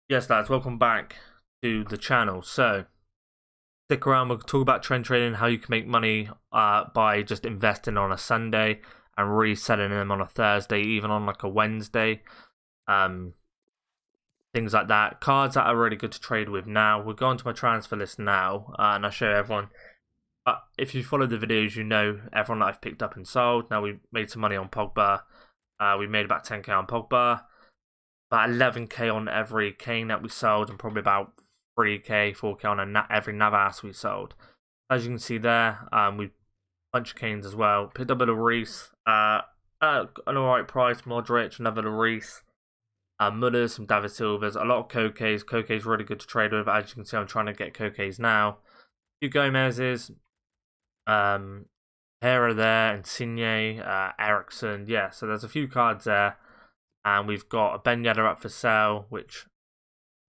Yes, lads, welcome back to the channel. So, stick around, we'll talk about trend trading, how you can make money by just investing on a Sunday and reselling them on a Thursday, even on like a Wednesday. Things like that. Cards that are really good to trade with now. We'll go onto my transfer list now, and I'll show everyone. If you follow the videos, you know everyone that I've picked up and sold. Now, we made some money on Pogba. We made about 10k on Pogba. About 11k on every Kane that we sold, and probably about 3k, 4k on every Navas we sold. As you can see there, we bunch of Canes as well. Picked up a bit of Reese, an alright price. Modric, another little Reese. Mullers, some David Silvers, a lot of Koke's. Koke's really good to trade with. As you can see, I'm trying to get Koke's now. A few Gomez's, Hera there, Insigne, Ericsson. Yeah, so there's a few cards there. And we've got a Ben Yedder up for sale, which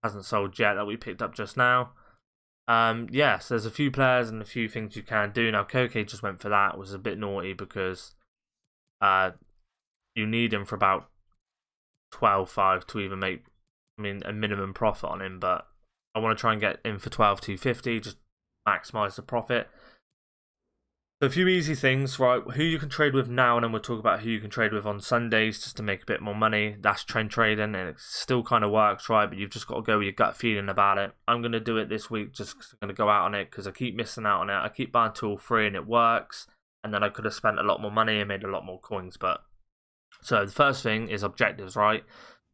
hasn't sold yet, that we picked up just now. Yeah, so there's a few players and a few things you can do. Now, Koke just went for that, was a bit naughty because you need him for about 12.5 to even make, a minimum profit on him. But I want to try and get in for 12.250, just maximize the profit. So a few easy things, right? Who you can trade with now, and then we'll talk about who you can trade with on Sundays just to make a bit more money. That's trend trading, and it still kind of works, right? But you've just got to go with your gut feeling about it. I'm going to do it this week just because I'm going to go out on it because I keep missing out on it. I keep buying 2 or 3 and it works, and then I could have spent a lot more money and made a lot more coins. But so the first thing is objectives, right?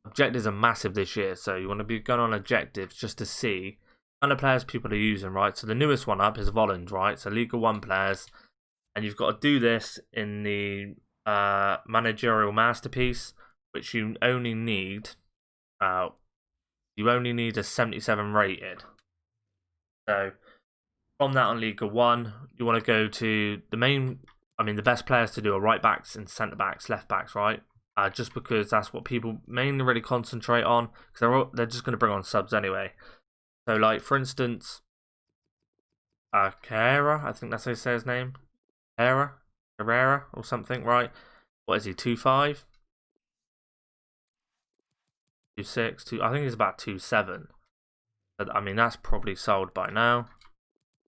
Objectives are massive this year, so you want to be going on objectives just to see what kind of players people are using, right? So the newest one up is Volland, right? So Liga 1 players. And you've got to do this in the managerial masterpiece, which you only need. You only need a 77 rated. So from that on Liga 1, you want to go to the main. The best players to do are right backs and centre backs, left backs, right? Just because that's what people mainly really concentrate on, because they're just going to bring on subs anyway. So, like for instance, Carrera, I think that's how you say his name. Herrera or something, right? What is he, 2.5? 2.6, I think he's about 2.7. But, that's probably sold by now.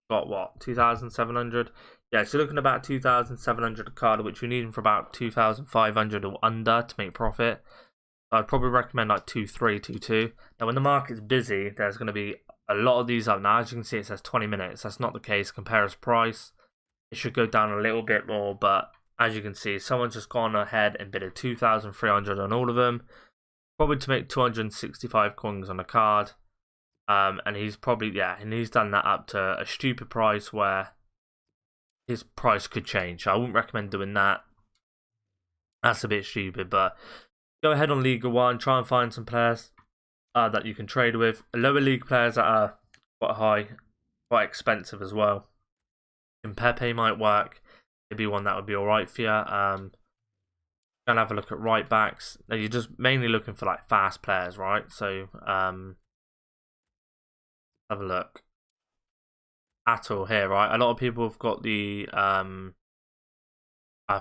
Got what, 2,700? Yeah, so you're looking at about 2,700 a card, which you need him for about 2,500 or under to make profit. I'd probably recommend like 2.3, 2.2. Now, when the market's busy, there's going to be a lot of these up. Now, as you can see, it says 20 minutes. That's not the case. Compare his price. It should go down a little bit more, but as you can see, someone's just gone ahead and bidded 2,300 on all of them, probably to make 265 coins on a card. And he's probably, and he's done that up to a stupid price where his price could change. I wouldn't recommend doing that. That's a bit stupid, but go ahead on Liga 1, try and find some players that you can trade with. Lower league players that are quite high, quite expensive as well. And Pepe might work. It'd be one that would be alright for you. Gonna have a look at right backs. Now you're just mainly looking for like fast players, right? So have a look. Atal here, right? A lot of people have got the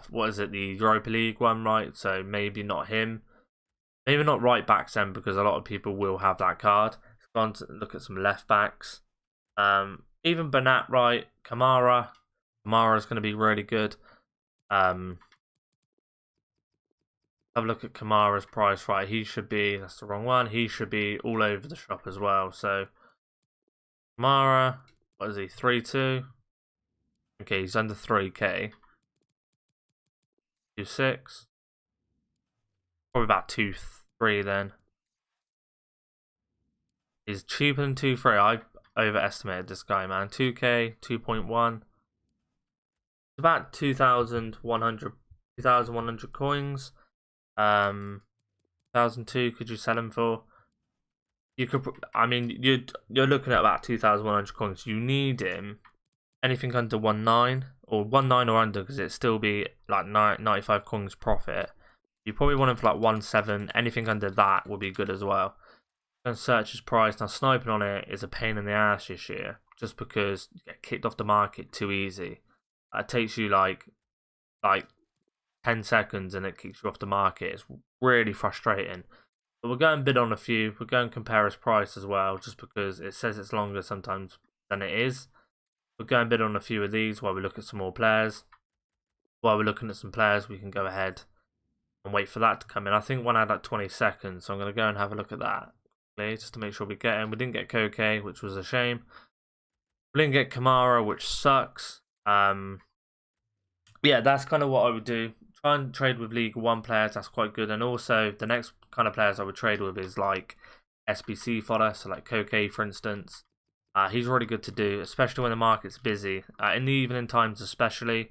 what is it, the Europa League one, right? So maybe not him. Maybe not right backs then, because a lot of people will have that card. Let's go on to look at some left backs. Even Bernat, right? Kamara is going to be really good. Have a look at Kamara's price, right? He should be, that's the wrong one. He should be all over the shop as well. So, Kamara, what is he, 3.2? Okay, he's under 3k. 2.6. Probably about 2.3 then. He's cheaper than 2.3. I overestimated this guy, man. 2k, 2.1. It's about 2,100 coins. 1,002. Could you sell him for? You could. You're looking at about 2,100 coins. You need him anything under 1.9 or 1.9 or under, because it'd still be like 95 coins profit. You probably want him for like 1.7. Anything under that would be good as well. And search his price. Now, sniping on it is a pain in the ass this year, just because you get kicked off the market too easy. It takes you like 10 seconds and it kicks you off the market. It's really frustrating. But we'll go and bid on a few. We'll go and compare his price as well, just because it says it's longer sometimes than it is. We'll go and bid on a few of these while we look at some more players. While we're looking at some players, we can go ahead and wait for that to come in. I think one had like 20 seconds, so I'm going to go and have a look at that just to make sure we get in. We didn't get Koke, which was a shame. We didn't get Kamara, which sucks. Yeah, that's kind of what I would do. Try and trade with League 1 players, that's quite good. And also, the next kind of players I would trade with is like SBC fodder, so like Koke, for instance. He's really good to do, especially when the market's busy. In the evening times especially,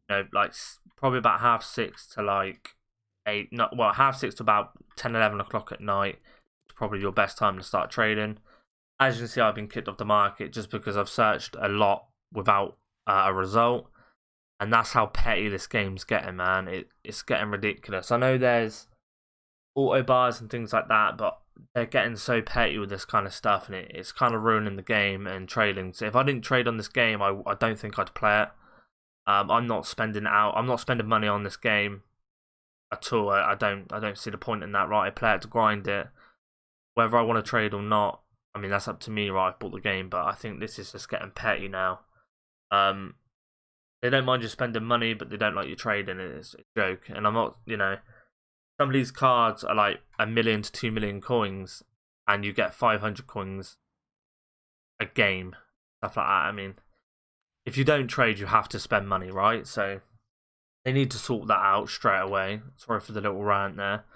like probably about 6:30 to like 8, not well, 6:30 to about 10, 11 o'clock at night. It's probably your best time to start trading. As you can see, I've been kicked off the market just because I've searched a lot without a result. And that's how petty this game's getting, man. It's getting ridiculous. I know there's auto bars and things like that, but they're getting so petty with this kind of stuff, and it's kind of ruining the game and trading. So if I didn't trade on this game, I don't think I'd play it. I'm not spending money on this game at all. I don't see the point in that, right? I play it to grind it. Whether I want to trade or not, I mean, that's up to me, right? I've bought the game, but I think this is just getting petty now. They don't mind you spending money, but they don't like you trading. It's a joke. And I'm not, some of these cards are like 1 million to 2 million coins, and you get 500 coins a game. Stuff like that. I mean, if you don't trade, you have to spend money, right? So they need to sort that out straight away. Sorry for the little rant there.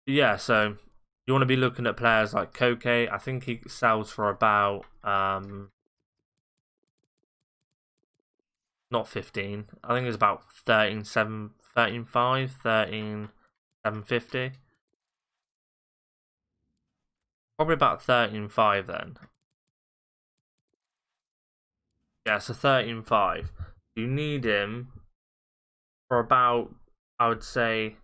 But yeah, so you want to be looking at players like Koke. I think he sells for about not 15. I think it's about 13.750. Probably about 13.5 then. Yeah, so 13.5. You need him for about, I would say,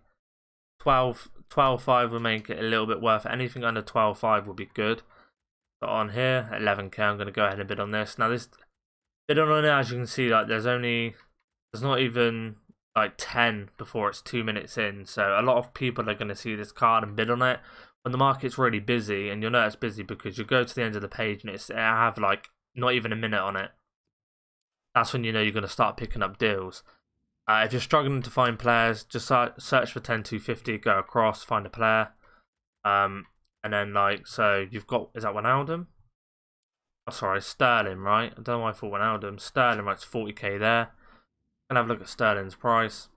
12.5 will make it a little bit worth it. Anything under 12.5 would be good. But on here, 11k, I'm going to go ahead and bid on this. Now, this bid on it, as you can see, like there's not even like 10 before it's 2 minutes in. So a lot of people are going to see this card and bid on it when the market's really busy, and you'll know it's busy because you go to the end of the page and I have like not even a minute on it. That's when you know you're going to start picking up deals. If you're struggling to find players, just search for 10-250, go across, find a player. And then so you've got, is that Wijnaldum? Oh, sorry, Sterling, right? I don't know why I thought Wijnaldum. Sterling, right, it's 40k there. And have a look at Sterling's price.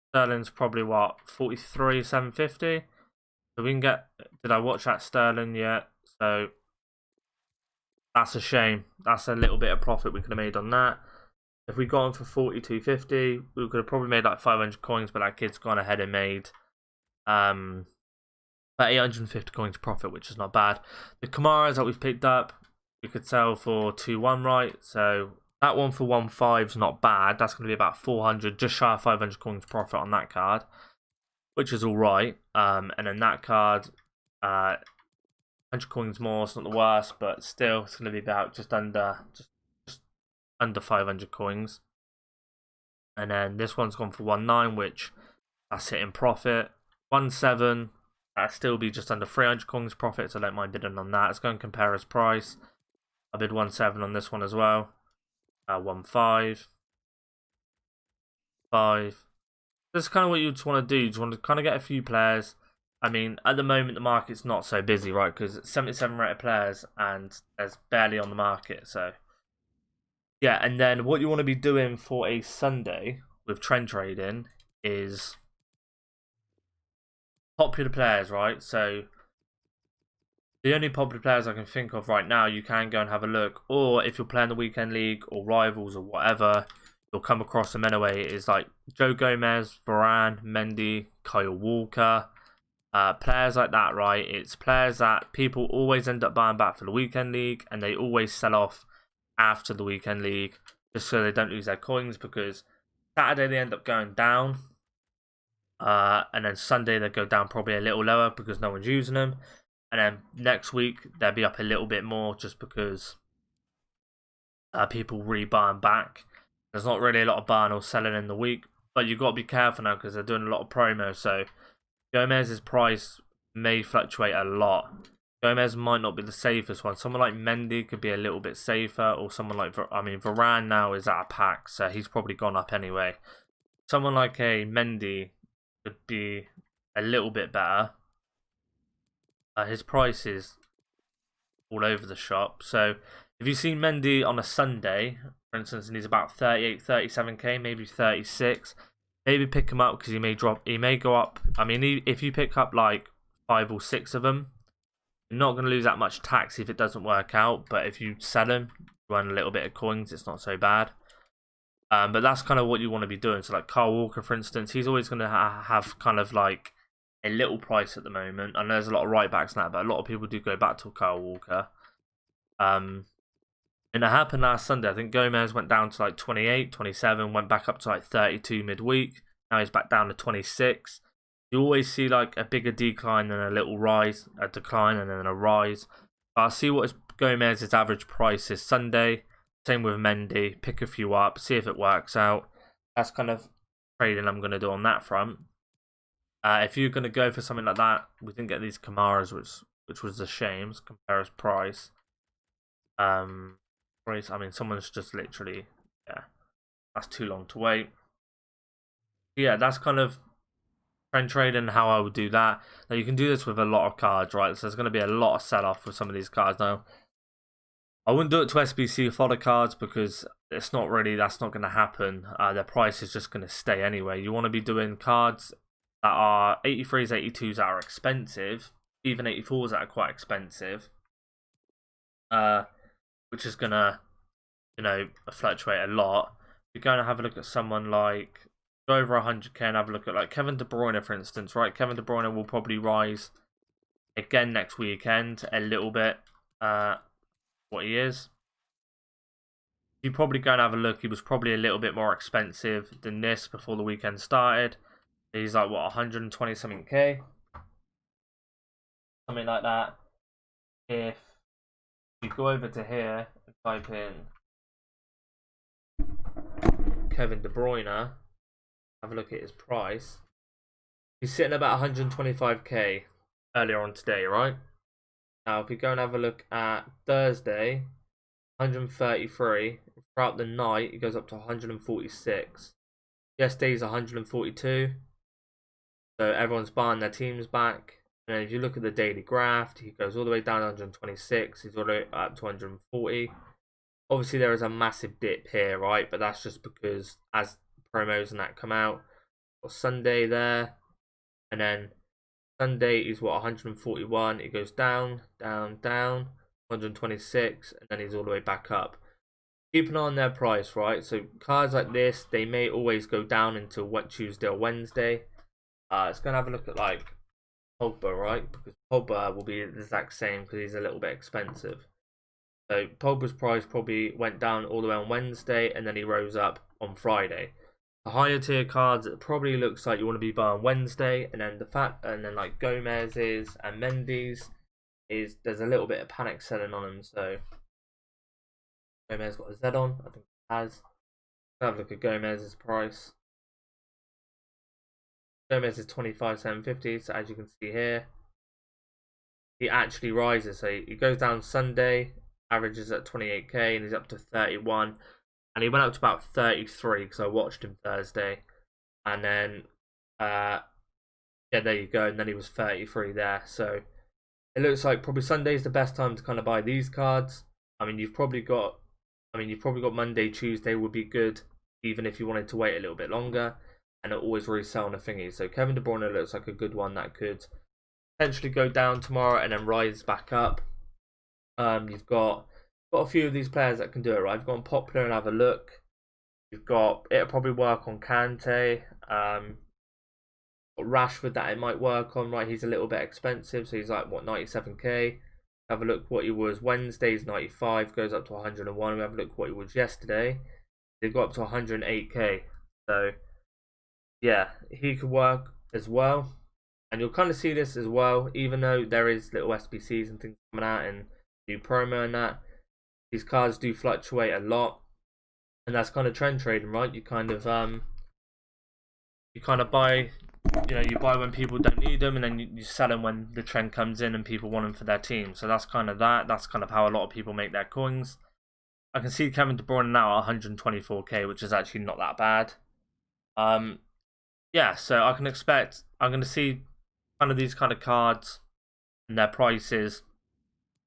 Sterling's probably what, 43,750. So we can get. Did I watch that Sterling yet? So that's a shame. That's a little bit of profit we could have made on that. If we got on for 42.50, we could have probably made like 500 coins, but that kid's gone ahead and made about 850 coins profit, which is not bad. The Kamaras that we've picked up, we could sell for 2-1, right? So that one for 1.5 is not bad. That's going to be about 400, just shy of 500 coins profit on that card, which is all right. And then that card, 100 coins more. It's not the worst, but still, it's going to be about just under 500 coins. And then this one's gone for 1.9, which that's hitting profit. 1.7, that'd still be just under 300 coins profit, so I don't mind bidding on that. Let's go and compare his price. I bid 1.7 on this one as well. 1.5. 5. That's kind of what you just want to do. You just want to kind of get a few players. I mean, at the moment, the market's not so busy, right? Because it's 77 rated players and there's barely on the market. So, yeah. And then what you want to be doing for a Sunday with trend trading is popular players, right? So, the only popular players I can think of right now, you can go and have a look. Or if you're playing the Weekend League or Rivals or whatever, you'll come across them anyway. Is like Joe Gomez, Varane, Mendy, Kyle Walker. Players like that, right? It's players that people always end up buying back for the Weekend League, and they always sell off after the Weekend League just so they don't lose their coins, because Saturday they end up going down, and then Sunday they go down probably a little lower because no one's using them, and then next week they'll be up a little bit more just because people rebuy them back. There's not really a lot of buying or selling in the week, but you've got to be careful now because they're doing a lot of promos. So Gomez's price may fluctuate a lot. Gomez might not be the safest one. Someone like Mendy could be a little bit safer, or someone like Varane now is at a pack, so he's probably gone up anyway. Someone like a Mendy could be a little bit better. His price is all over the shop. So if you see Mendy on a Sunday, for instance, and he's about 38, 37k, maybe 36, maybe pick him up because he may go up. I mean, if you pick up like 5 or 6 of them, you're not going to lose that much tax if it doesn't work out. But if you sell him, you earn a little bit of coins, it's not so bad. But that's kind of what you want to be doing. So like Kyle Walker, for instance, he's always going to have kind of like a little price at the moment. I know there's a lot of right backs now, but a lot of people do go back to Kyle Walker. And it happened last Sunday. I think Gomez went down to like 28, 27, went back up to like 32 midweek. Now he's back down to 26. You always see like a bigger decline and a little rise, a decline and then a rise. I'll see what Gomez's average price is Sunday. Same with Mendy. Pick a few up, see if it works out. That's kind of trading I'm going to do on that front. If you're going to go for something like that, we didn't get these Kamaras, which was a shame. Compare his price. I mean, someone's just literally, yeah, that's too long to wait. Yeah, that's kind of trend trading, how I would do that. Now, you can do this with a lot of cards, right? So there's going to be a lot of sell-off with some of these cards. Now, I wouldn't do it to SBC fodder cards because that's not going to happen. Their price is just going to stay anyway. You want to be doing cards that are 83s, 82s that are expensive, even 84s that are quite expensive, which is going to, fluctuate a lot. You're going to have a look at someone like, go over 100k and have a look at like Kevin De Bruyne, for instance, right? Kevin De Bruyne will probably rise again next weekend a little bit. What he is. You probably go and have a look. He was probably a little bit more expensive than this before the weekend started. He's like, what, 120 something K? Something like that. If you go over to here and type in Kevin De Bruyne, have a look at his price. He's sitting about 125k earlier on today, right? Now, if we go and have a look at Thursday, 133. Throughout the night, it goes up to 146. Yesterday's 142. So everyone's buying their teams back. And if you look at the daily graph, he goes all the way down to 126. He's all the way up to 140. Obviously, there is a massive dip here, right? But that's just because as promos and that come out, got Sunday there, and then Sunday is what, 141. It goes down, down, down, 126, and then he's all the way back up. Keep an eye on their price, right? So cards like this, they may always go down until what, Tuesday or Wednesday. It's gonna have a look at like Pogba, right? Because Pogba will be the exact same because he's a little bit expensive. So Pogba's price probably went down all the way on Wednesday, and then he rose up on Friday. The higher tier cards, it probably looks like you want to be buying Wednesday, and then like Gomez's and Mendy's there's a little bit of panic selling on them. So Gomez got a Z on, I think it has. Have a look at Gomez's price. Gomez is 25,750. So as you can see here, he actually rises. So he goes down Sunday, averages at 28k, and he's up to 31. And he went up to about 33 because I watched him Thursday. And then, yeah, there you go. And then he was 33 there. So it looks like probably Sunday's the best time to kind of buy these cards. I mean, you've probably got Monday, Tuesday would be good, even if you wanted to wait a little bit longer. And it always resell on a thingy. So Kevin De Bruyne looks like a good one that could potentially go down tomorrow and then rise back up. You've got a few of these players that can do it, right? You've got Popular and have a look. You've got, it'll probably work on Kante. Rashford that it might work on, right? He's a little bit expensive, so he's like, what, 97k. Have a look what he was Wednesday's 95, goes up to 101. We have a look what he was yesterday. They got up to 108k. So yeah, he could work as well. And you'll kind of see this as well, even though there is little SBCs and things coming out and new promo and that. These cards do fluctuate a lot. And that's kind of trend trading, right? You kind of buy, you buy when people don't need them, and then you sell them when the trend comes in and people want them for their team. So that's kind of that. That's kind of how a lot of people make their coins. I can see Kevin De Bruyne now at 124k, which is actually not that bad. Yeah, so I'm going to see kind of these kind of cards and their prices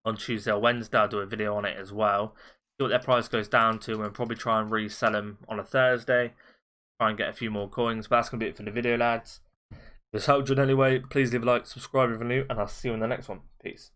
on Tuesday or Wednesday. I'll do a video on it as well. See what their price goes down to, and probably try and resell them on a Thursday. Try and get a few more coins. But that's going to be it for the video, lads. If this helped you in any way, please leave a like, subscribe if you're new, and I'll see you in the next one. Peace.